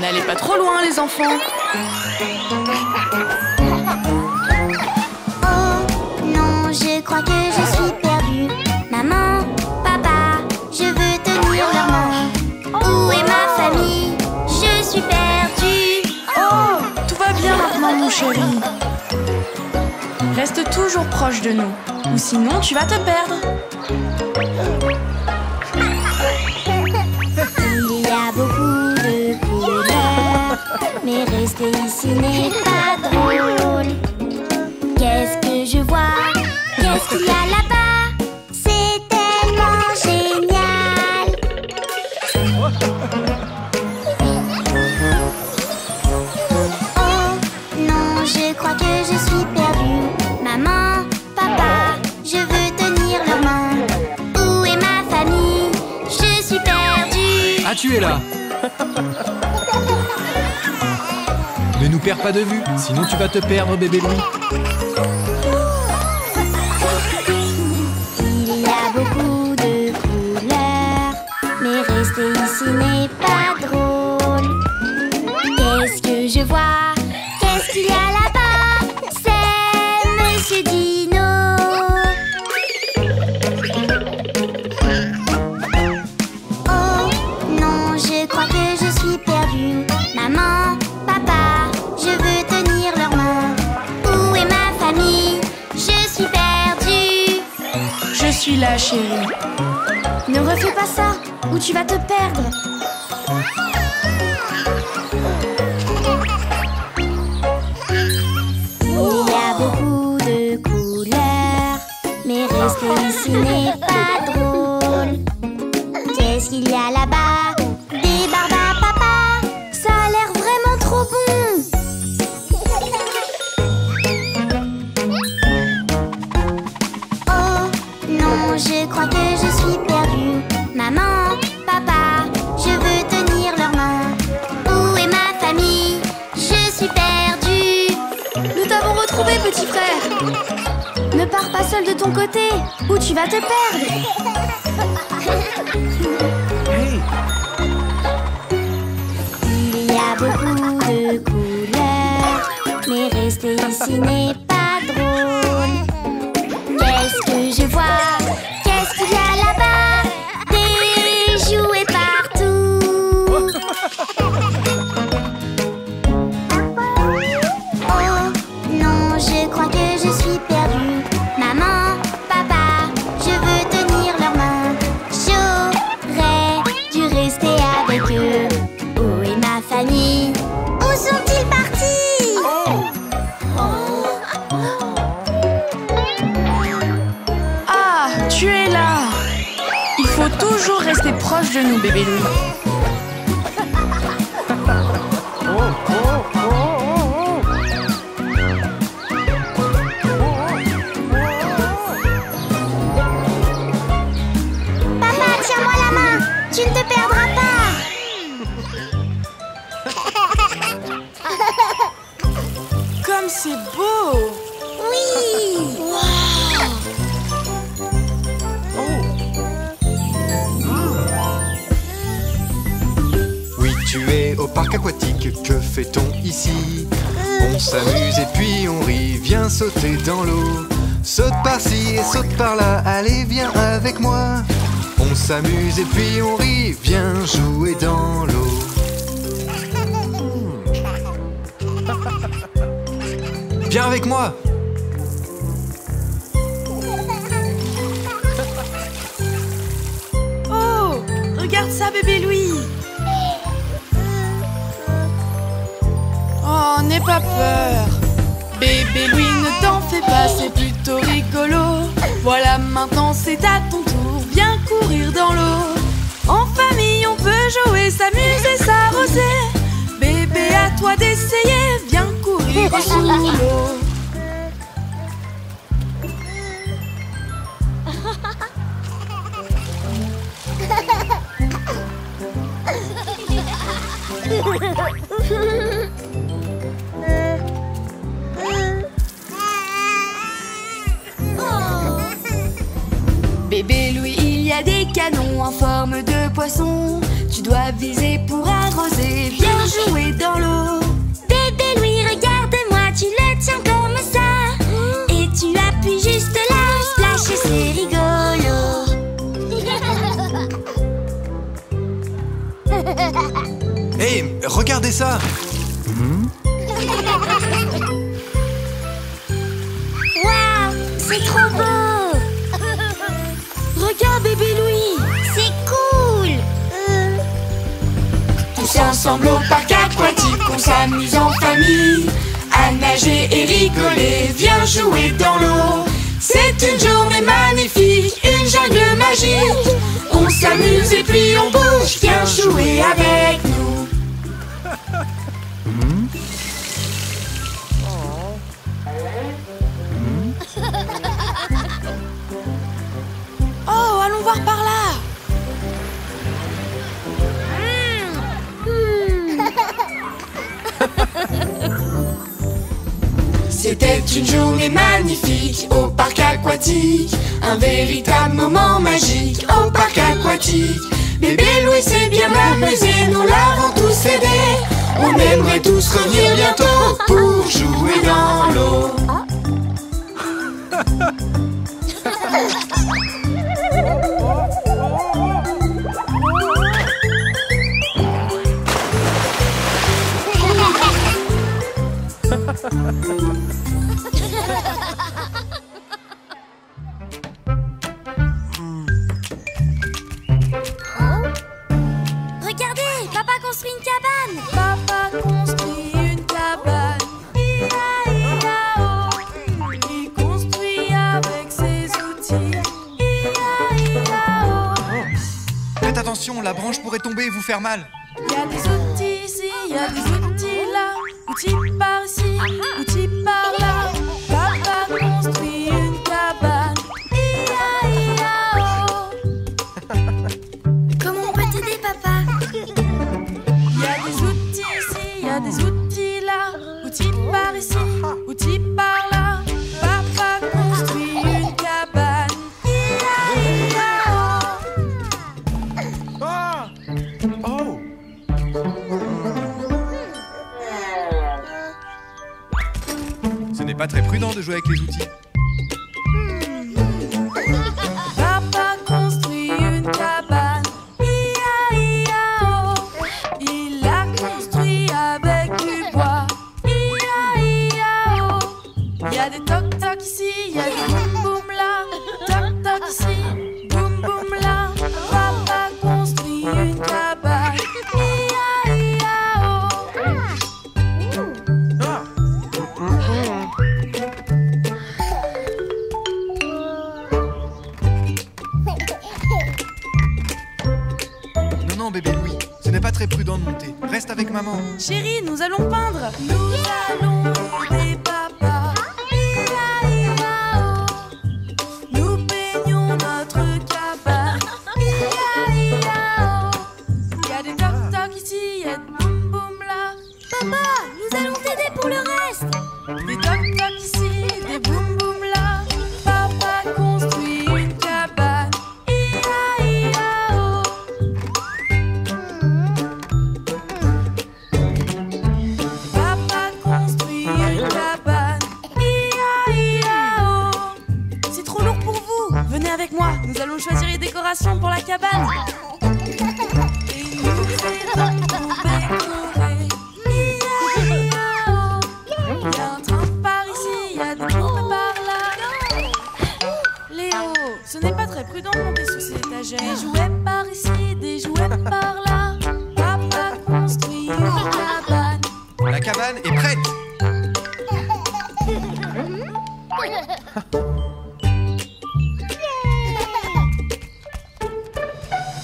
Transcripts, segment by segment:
N'allez pas trop loin, les enfants. Oh non, je crois que je suis perdue. Maman, papa, je veux tenir leur main. Où est ma famille? Je suis perdue. Oh, tout va bien maintenant, mon chéri. Reste toujours proche de nous, ou sinon tu vas te perdre. Il y a beaucoup de couleurs, mais rester ici n'est pas drôle. Qu'est-ce que je vois? Qu'est-ce qu'il y a là-bas? C'est tellement génial. Oh non, je crois que je suis perdue. Maman, papa, je veux tenir leur main. Où est ma famille? Je suis perdue. Ah, tu es là. Ne nous perds pas de vue, sinon tu vas te perdre, bébé Louis. Il y a beaucoup de couleurs, mais rester ici n'est pas drôle. Qu'est-ce que je vois? Qu'est-ce qu'il y a là-bas? C'est Monsieur Dino. Oh non, je crois que je suis perdue. Maman, papa, je veux tenir leurs mains. Où est ma famille? Je suis perdue. Je suis là, chérie. Ne refais pas ça, ou tu vas te perdre. Il y a beaucoup de couleurs, mais rester ici n'est pas drôle. Qu'est-ce qu'il y a là-bas? Des barbes à papa, ça a l'air vraiment trop bon. Oh non, je crois que je suis perdue. Maman, papa, je veux tenir leurs mains. Où est ma famille? Je suis perdue. Nous t'avons retrouvé, petit frère. Ne pars pas seul de ton côté, ou tu vas te perdre. Il y a beaucoup de couleurs, mais rester ici n'est pas drôle. Qu'est-ce que je vois? Qu'est-ce qu'il y a là-bas? Des jouets partout. Oh non, je crois que je suis perdue. Maman, papa, je veux tenir leurs mains. J'aurais dû rester avec eux. Où est ma famille? Où sont-ils partis? Ah, tu es là. Il faut toujours rester proche de nous, bébé Louis. Papa, tiens-moi la main. Tu ne te perdras pas. Comme c'est beau. Oui. Oui, tu es au parc aquatique, que fait-on ici? On s'amuse et puis on rit, viens sauter dans l'eau. Saute par-ci et saute par-là, allez viens avec moi. On s'amuse et puis on rit, viens jouer dans l'eau. Viens avec moi. Oh, regarde ça, bébé Louis. Oh, n'aie pas peur. Bébé Louis, ne t'en fais pas, c'est plutôt rigolo. Voilà, maintenant c'est à ton tour, viens courir dans l'eau. En famille, on peut jouer, s'amuser, s'arroser. Bébé, à toi d'essayer, viens courir sous l'eau. Bébé Louis, Il y a des canons en forme de poisson. Tu dois viser pour arroser. Viens jouer dans l'eau. Bébé Louis, regarde-moi, tu le tiens comme ça. Et tu appuies juste là. Splash et c'est rigolo. Hé, regardez ça! Waouh, c'est trop beau. Regarde bébé Louis. C'est cool. Tous ensemble au parc aquatique, on s'amuse en famille à nager et rigoler. Viens jouer dans l'eau. C'est une journée magnifique, une jungle magique. On s'amuse et puis on bouge. Viens jouer avec nous. Oh, allons voir par là. C'était une journée magnifique au parc aquatique. Un véritable moment magique au parc aquatique. Bébé Louis s'est bien amusé, nous l'avons tous aidé. On aimerait tous revenir bientôt pour jouer dans l'eau. Regardez, papa construit une cabane. Papa construit une cabane. Ia-ia-oh. Il construit avec ses outils. Ia-ia-oh. Faites attention, la branche pourrait tomber et vous faire mal. Il y a des outils ici, il y a des outils là. Outils par ici, outils par là. Papa construit une cabane. Ia-ia-oh. Comment on peut t'aider, papa? Il y a des outils ici, il y a des outils là. Outils par ici, outils par là. Papa construit une cabane. Ia-ia-oh. Oh! Ce n'est pas très prudent de jouer avec les outils. Papa construit une cabane. Ia-ia-oh. Il l'a construit avec du bois. Ia-ia-oh. Il y a des toc-toc ici, il y a des boum-boum là. Toc-toc ici, boum-boum là. Papa construit une cabane. Ia-ia-oh. Non, bébé Louis, ce n'est pas très prudent de monter. Reste avec maman. Chérie, nous allons peindre. Nous allons aider papa. Ia-ia-oh. Nous peignons notre cabane. Ia-ia-oh. Il y a des toc-toc ici, il y a des boum-boum là. Papa, nous allons t'aider pour le reste. Des toc-toc ici, des boum-boum là. Papa construit une cabane. Ia-ia-oh. Papa construit une cabane. Ia-ia-oh. C'est trop lourd pour vous. Venez avec moi, nous allons choisir les décorations pour la cabane. Et nous aidons pour décorer. Ia-ia-oh. Il y a un train par ici, il y a des pompes par là. Léo, ce n'est pas très prudent de monter sous ces étagères. Des jouets par ici, des jouets par là. Papa construit une cabane. La cabane est prête.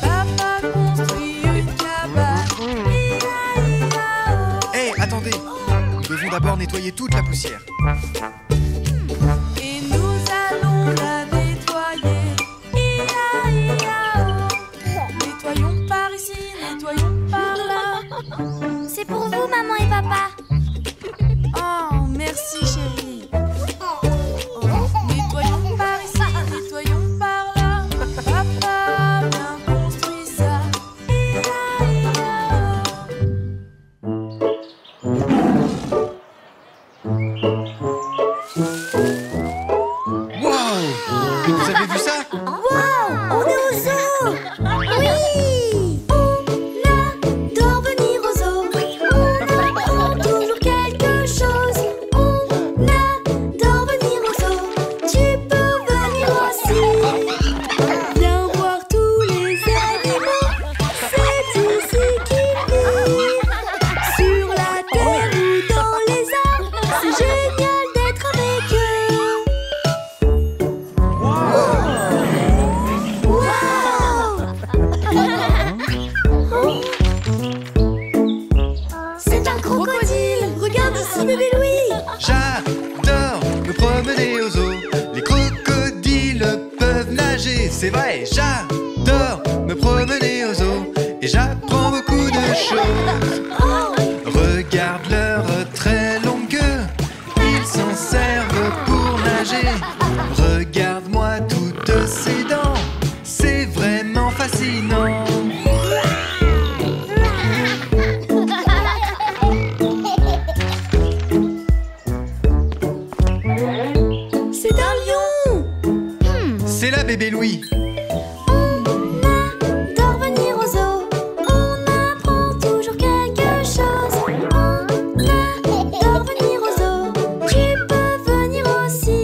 Papa construit une cabane. Ia-ia-oh. Hé, attendez. Nous devons d'abord nettoyer toute la poussière. Et nous allons la nettoyer. Ia-ia-oh. Nettoyons par ici, nettoyons par là. C'est pour vous, maman et papa. Oh, merci chérie. Nettoyons par ici, nettoyons par là. Papa vrai, j'adore me promener aux eaux et j'apprends beaucoup de choses. Regarde leur très longue queue, ils s'en servent pour nager. Regarde-moi toutes ces dents, c'est vraiment fascinant. C'est un lion. C'est la bébé Louie. Adore venir aux eaux, on apprend toujours quelque chose. On adore venir aux eaux, tu peux venir aussi.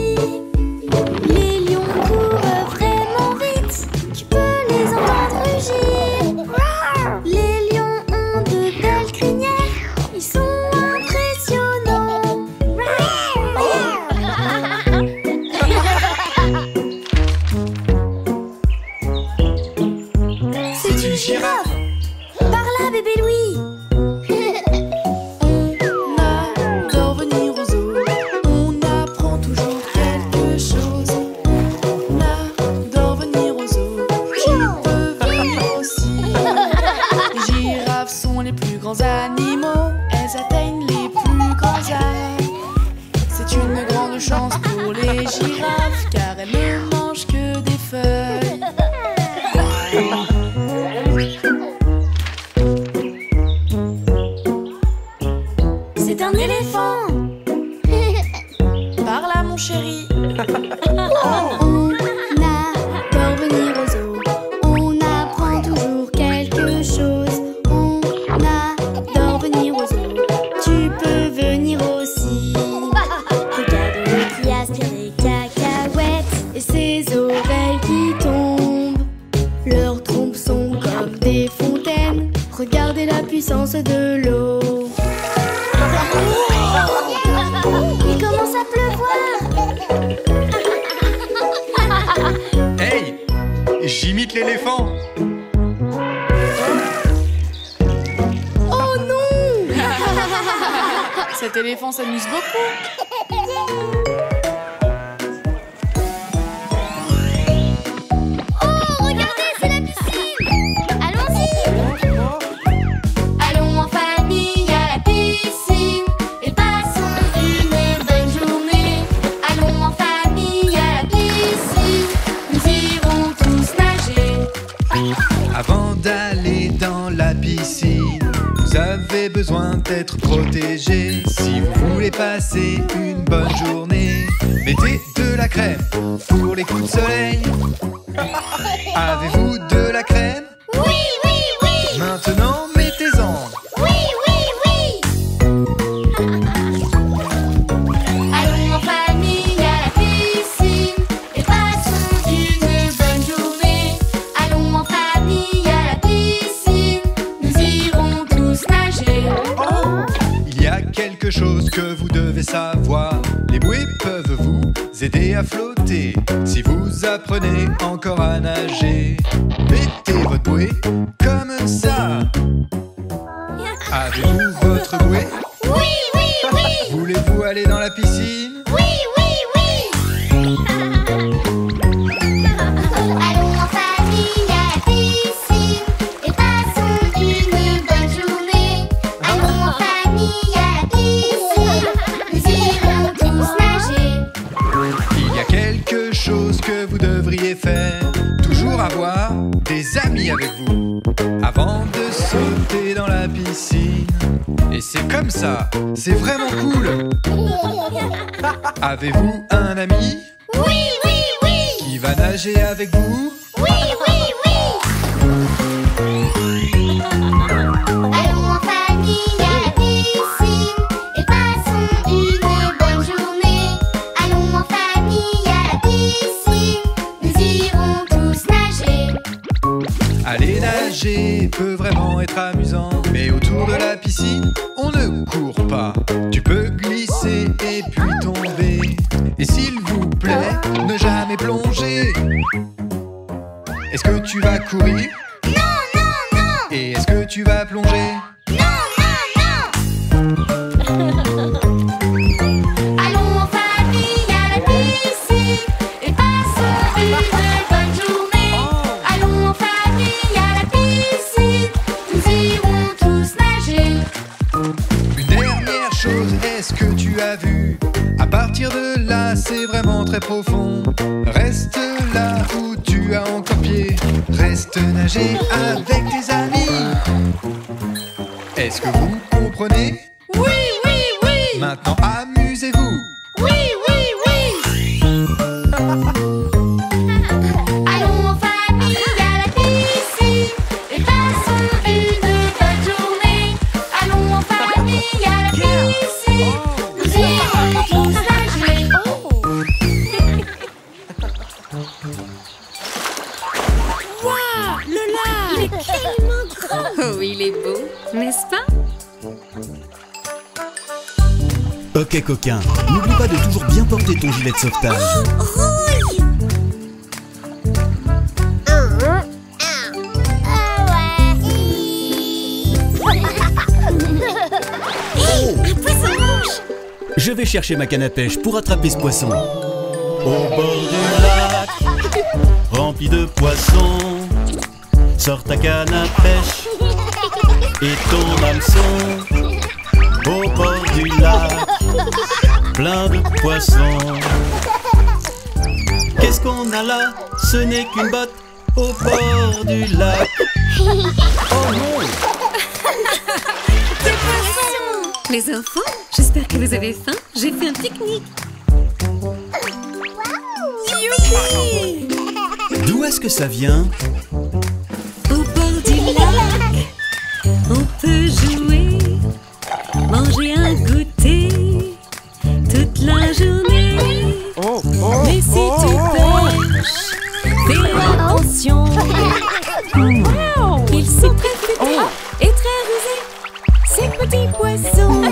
Les lions courent vraiment vite, tu peux les entendre rugir. Les lions ont de belles crinières, ils sont impressionnants. C'est une girafe. Par là, bébé Louis. On adore venir aux eaux, on apprend toujours quelque chose. On adore venir aux eaux, tu peux venir aussi. Les girafes sont les plus grands animaux, elles atteignent les plus grands âges. C'est une grande chance pour les girafes, car elles ne mangent que des feuilles. C'est un éléphant. Par là, mon chéri. On adore venir aux eaux, on apprend toujours quelque chose. On adore venir aux eaux, tu peux venir aussi. Regarde-le qui aspire les cacahuètes et ses oreilles qui tombent. Leurs trompes sont comme des fontaines, regardez la puissance de l'eau. Il commence à pleuvoir. Hey, j'imite l'éléphant. Oh non. Cet éléphant s'amuse beaucoup. Oh, regardez, c'est la piscine. Allons-y. Allons en famille à la piscine et passons une bonne journée. Allons en famille à la piscine, nous irons tous nager. Avant d'aller dans la piscine, vous avez besoin d'être protégé. Si vous voulez passer une bonne journée, mettez de la crème pour les coups de soleil. Avez-vous de la crème? Oui, oui, oui. Maintenant, mettez-en. Oui, oui, oui. Allons en famille à la piscine et passons une bonne journée. Allons en famille à la piscine, nous irons tous nager. Il y a quelque chose que vous devez savoir. Les bouées peuvent vous aider à flotter. Si vous apprenez encore à nager, mettez votre bouée comme ça. Avez-vous votre bouée? Oui, oui, oui. Voulez-vous aller dans la piscine? Oui, oui, oui. Allons en famille à la piscine et passons une bonne journée. Allons en famille à la piscine, nous irons tous nager. Il y a quelque chose que vous devriez faire. Toujours avoir des amis avec vous avant de sauter dans la piscine. Et c'est comme ça, c'est vraiment cool. Avez-vous un ami Oui, oui, oui. qui va nager avec vous? Oui, oui, oui. Allons en famille à la piscine et passons une bonne journée. Allons en famille à la piscine, nous irons tous nager. Aller nager peut vraiment être amusant, mais autour de la piscine, on ne court pas. Tu peux glisser et puis tomber. Et s'il vous plaît, ne jamais plonger. Est-ce que tu vas courir? Non, non, non. Et est-ce que tu vas plonger? Non, non, non. Allons en famille à la piscine et passons une bonne journée. très profond. Reste là où tu as encore pied. Reste nager avec tes amis. Est-ce que vous comprenez? Oui, oui, oui. Maintenant amusez-vous. Oui, oui, oui. Allons en famille à la piscine et passons une bonne journée. Allons en famille à la piscine, nous irons tous nager. Waouh, le lac. Il est tellement grand. Oh, il est beau, n'est-ce pas? Ok coquin, n'oublie pas de toujours bien porter ton gilet de sauvetage. Rouille. Hey, un poisson rouge. Je vais chercher ma canne à pêche pour attraper ce poisson. Au bord du lac, rempli de poissons, sors ta canne à pêche et ton hameçon. Au bord du lac, plein de poissons. Qu'est-ce qu'on a là? Ce n'est qu'une botte au bord du lac. Oh non! Les enfants, j'espère que vous avez faim. J'ai fait un pique-nique. Youpi. D'où est-ce que ça vient? Au bord du lac, on peut jouer, manger un goûter toute la journée. Mais si tu pêches, fais attention. Ils sont très futés et très rusés, ces petits poissons.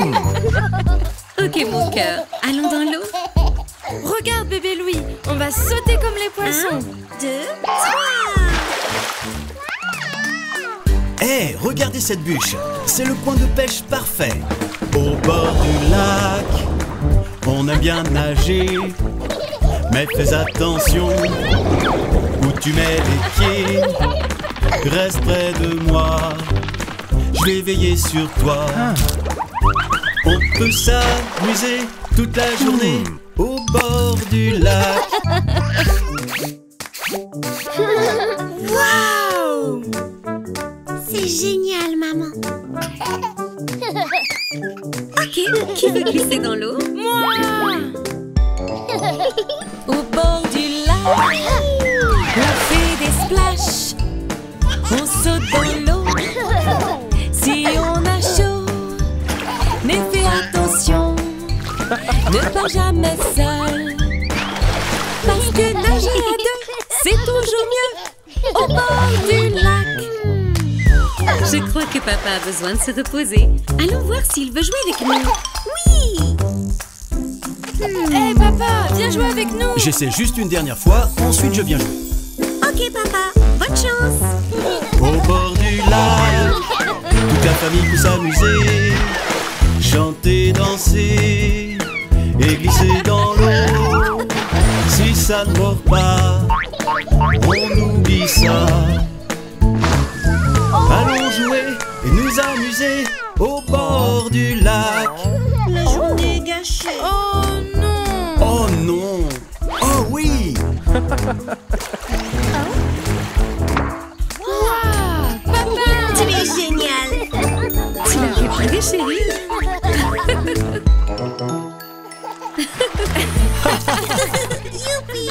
Ok mon cœur, allons dans l'eau. Regarde bébé Louis, on va sauter comme les poissons. 1, 2, 3. Hé, regardez cette bûche. C'est le coin de pêche parfait. Au bord du lac, on aime bien nager. Mais fais attention où tu mets les pieds. Reste près de moi, je vais veiller sur toi. On peut s'amuser toute la journée au bord du lac. Waouh! C'est génial, maman. Ok, qui veut glisser dans l'eau? Moi. Au bord du lac, on fait des splashs, on saute dans l'eau. Si on a chaud, mais fais attention, ne pars jamais seul. Parce que nager à deux, c'est toujours mieux au bord du lac. Je crois que papa a besoin de se reposer. Allons voir s'il veut jouer avec nous. Oui! Hé papa, viens jouer avec nous. J'essaie juste une dernière fois, ensuite je viens jouer. Ok, papa, bonne chance. Au bord du lac, toute la famille peut s'amuser, chanter, danser et glisser dans l'eau. Si ça ne mord pas, on oublie ça. Allons jouer et nous amuser au bord du lac. La journée est gâchée. Oh non. Oh non! Oh oui! Waouh, papa. Tu es génial. Tu l'as préparé, chérie? Youpi!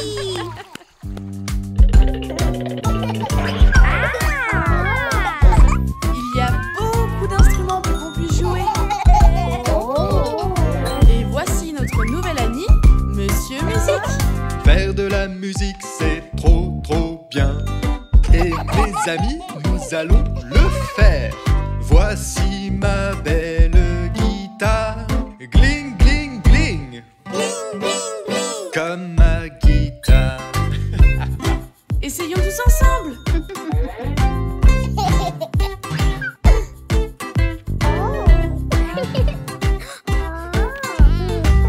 Il y a beaucoup d'instruments pour qu'on puisse jouer. Et voici notre nouvel ami, Monsieur Musique. Faire de la musique, c'est trop trop bien. Et mes amis, nous allons le faire. Voici ma belle guitare. Gling, gling, gling. Comme ma guitare. Essayons tous ensemble.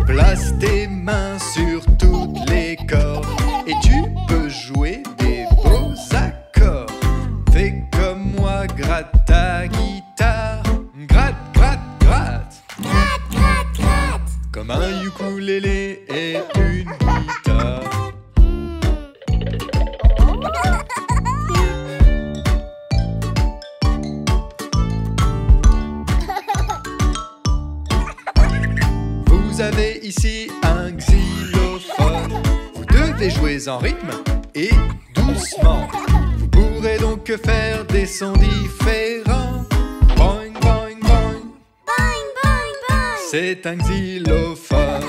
Place tes mains sur toutes les cordes et tu peux jouer des beaux accords. Fais comme moi, gratte ta guitare. Gratte, gratte, gratte. ici un xylophone. Vous devez jouer en rythme et doucement. Vous pourrez donc faire des sons différents. Boing, boing, boing. Boing, boing, boing. C'est un xylophone.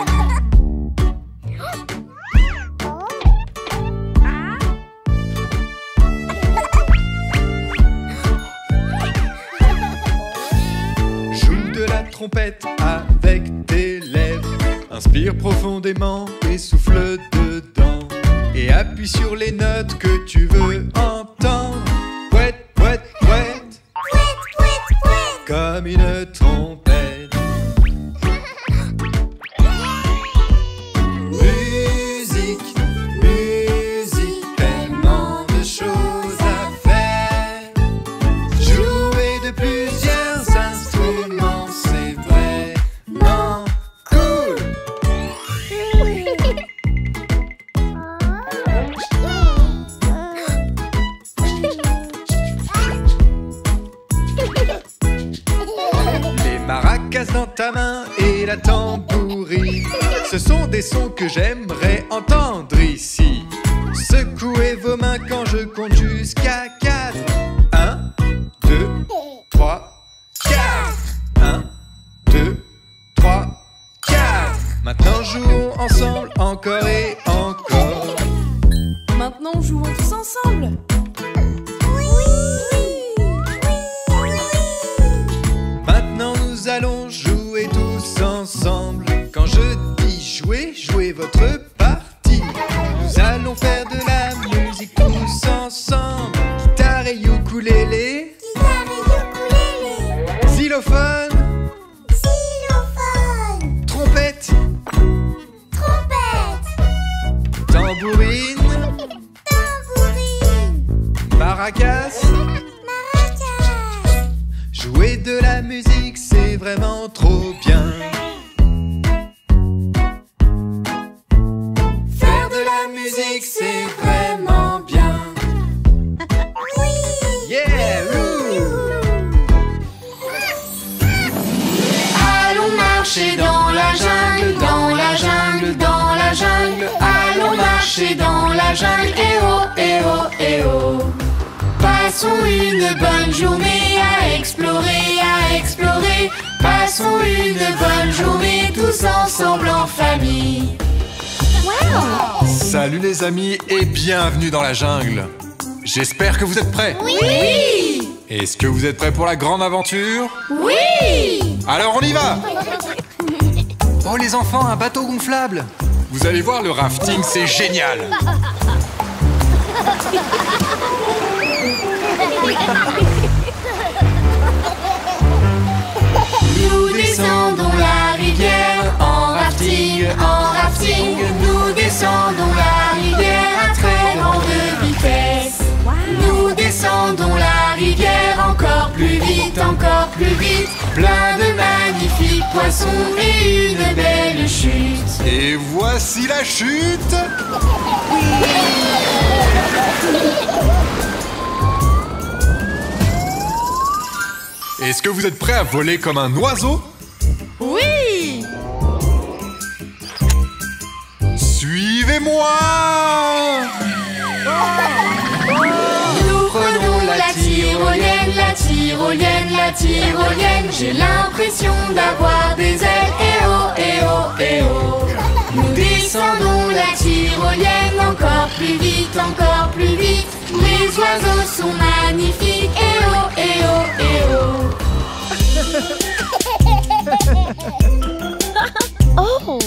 Joue de la trompette avec tes lèvres. Inspire profondément et souffle dedans. Et appuie sur les notes que tu veux entendre. Pouette, pouette, pouette. Pouette, pouette, pouette. Comme une trompette. Musique, musique, tellement de choses à faire. Jouer de plusieurs instruments, c'est vraiment cool. Les maracas dans ta main et la tambourine, ce sont des sons que j'aimerais entendre ici. Secouez vos mains quand je compte jusqu'à 4. 1, 2, 3, 4. 1, 2, 3, 4. Maintenant jouons ensemble encore et encore. Maintenant, jouons tous ensemble. Maintenant nous allons jouer tous ensemble. Quand je dis jouer, jouez votre partie. Nous allons faire de la musique tous ensemble. Guitare et ukulélé, Guitare et ukulélé. xylophone, Xylophone. trompette, Trompette. tambourine, Tambourine. maracas. Maracas. Jouer de la musique, c'est vraiment trop bien. Faire de la musique, c'est vraiment bien. Yeah! Allons marcher dans la jungle, dans la jungle, dans la jungle. Allons marcher dans la jungle, eh oh, eh oh, eh oh. Passons une bonne journée à explorer, à explorer. Passons une bonne journée tous ensemble en famille. Salut les amis et bienvenue dans la jungle. J'espère que vous êtes prêts. Oui! Est-ce que vous êtes prêts pour la grande aventure? Oui! Alors on y va! Oh les enfants, un bateau gonflable! Vous allez voir, le rafting c'est génial. Nous descendons la rivière en rafting, en rafting. Nous descendons la rivière à très grande vitesse. Nous descendons la rivière encore plus vite, encore plus vite. Plein de magnifiques poissons et une belle chute. Et voici la chute. Est-ce que vous êtes prêts à voler comme un oiseau? Oui! Suivez-moi! Nous prenons la tyrolienne, la tyrolienne, la tyrolienne. J'ai l'impression d'avoir des ailes, eh oh, eh oh, eh oh. Nous descendons la tyrolienne encore plus vite, encore plus vite. Les oiseaux sont magnifiques, eh oh, eh oh, eh oh. Oh.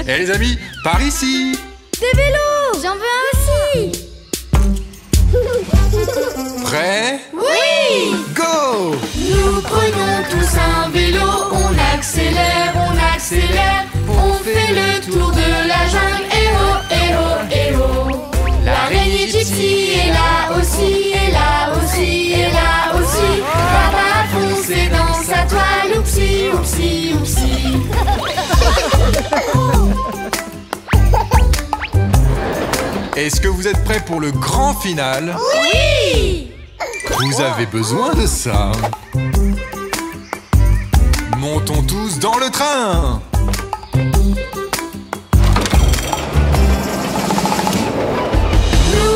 Eh les amis, par ici! Des vélos. J'en veux un aussi. Prêts? Oui! Go! Nous prenons tous un vélo, on accélère, on fait le tour de la jungle, eh oh, eh oh, eh oh. L'araignée gypsy est là aussi, est là aussi, est là aussi. Papa a foncé dans sa toile, oupsie, oupsie, oupsie. Est-ce que vous êtes prêts pour le grand final? Oui! Vous avez besoin de ça. Montons tous dans le train. Nous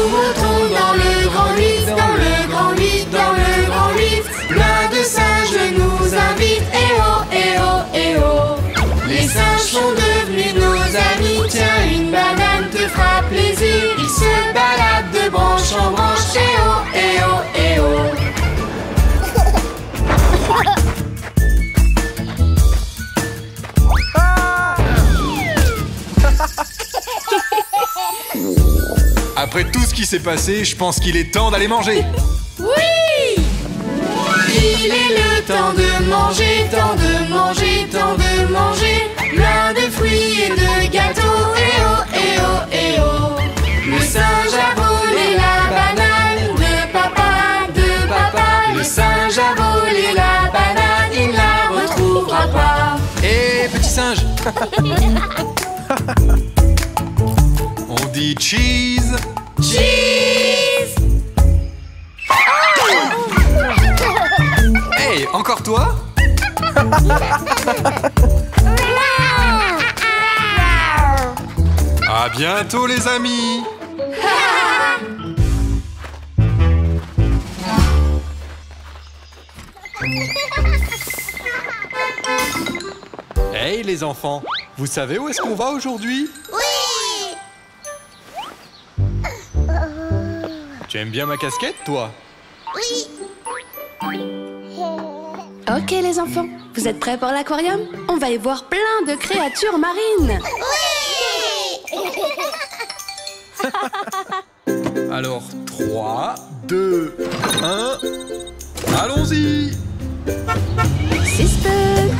montons dans le grand lift, dans le grand lift, dans le grand lift. Plein de singes nous invitent, eh oh, eh oh, eh oh. Les singes sont devenus nos amis. Tiens, une banane te fera plaisir. Ils se baladent de branche en branche, eh oh, eh oh, eh oh. Après tout ce qui s'est passé, je pense qu'il est temps d'aller manger. Oui! Il est le temps de manger, temps de manger, temps de manger. Plein de fruits et de gâteaux, eh oh, eh oh, eh oh. Le singe a volé la banane de papa, de papa. Le singe a volé la banane, il ne la retrouvera pas. Hé, petit singe. On dit cheese. Cheese! Hey, encore toi? À bientôt les amis. Hey les enfants, vous savez où est-ce qu'on va aujourd'hui? Oui! Tu aimes bien ma casquette, toi? Oui! Ok les enfants, vous êtes prêts pour l'aquarium? On va y voir plein de créatures marines. Alors, 3, 2, 1, allons-y! 6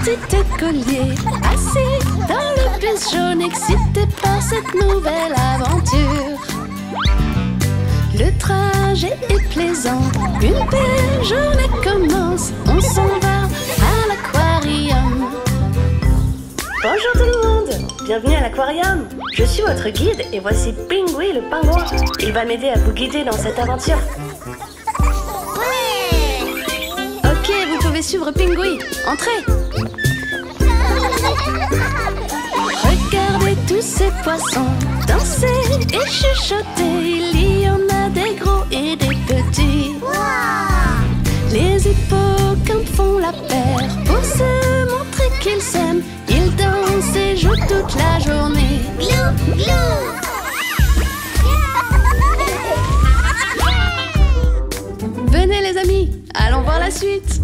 petits écoliers assis dans le bus jaune, excités par cette nouvelle aventure. Le trajet est plaisant, une belle journée commence. On s'en va à l'aquarium. Bonjour tout le monde, bienvenue à l'aquarium. Je suis votre guide et voici Pingui le pingouin. Il va m'aider à vous guider dans cette aventure. Ok, vous pouvez suivre Pingui. Entrez. Regardez tous ces poissons danser et chuchoter. Il y en a des gros et des petits. Les hippocampes font la paire pour se montrer qu'ils s'aiment. Ils dansent et jouent toute la journée. Glou, glou! Venez les amis, allons voir la suite.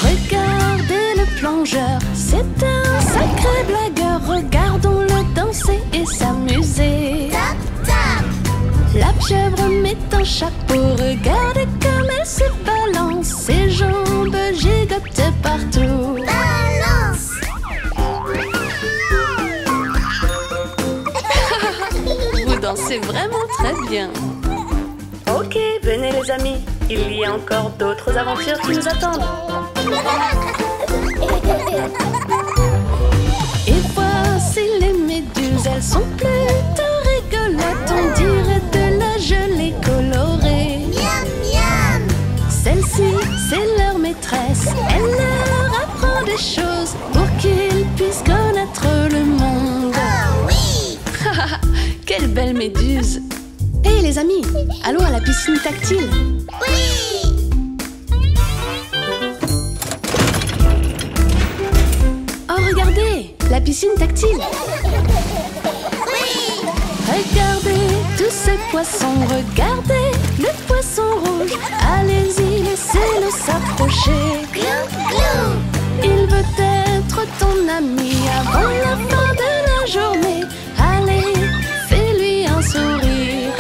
Regardez le plongeur, c'est un sacré blagueur. Regardons-le danser et s'amuser. Tap, tap! La pieuvre met un chapeau, regardez comme elle se balance. Ses jambes gigotent partout. Balance! Vous dansez vraiment très bien. Ok, venez les amis, il y a encore d'autres aventures qui nous attendent. Et voici les méduses, elles sont plutôt rigolotes. On dirait de la gelée colorée. Miam, miam! Celle-ci, c'est leur maîtresse. Elle leur apprend des choses pour qu'ils puissent connaître le monde. Oh oui! Quelle belle méduse! Hé les amis, allons à la piscine tactile. Oui! Oh regardez, la piscine tactile. Oui! Regardez tous ces poissons, regardez le poisson rouge. Allez-y, laissez-le s'approcher. Glou, glou! Il veut être ton ami avant la fin de la journée. Allez, fais-lui un sourire.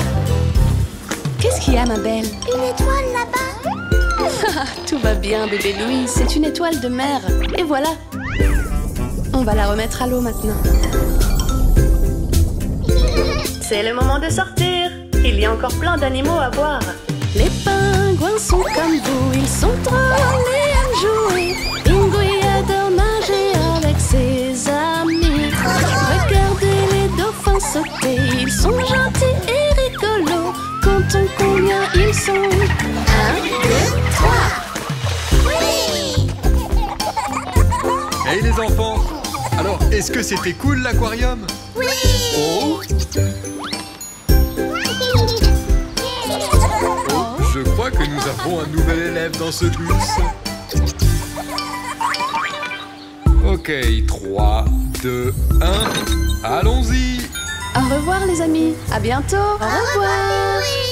Qu'est-ce qu'il y a, ma belle? Une étoile là-bas? Tout va bien, bébé Louis, c'est une étoile de mer. Et voilà. On va la remettre à l'eau maintenant. C'est le moment de sortir. Il y a encore plein d'animaux à voir. Les pingouins sont comme vous, ils sont drôles et aiment jouer. Pingui adore nager avec ses amis. Trop sauter. Ils sont gentils et rigolos. Comptons combien ils sont. 1, 2, 3. Oui! Hey les enfants! Alors, est-ce que c'était cool l'aquarium? Oui! Oh! Oh, je crois que nous avons un nouvel élève dans ce bus. Ok, 3, 2, 1, allons-y! Au revoir les amis, à bientôt. Au revoir. Oui!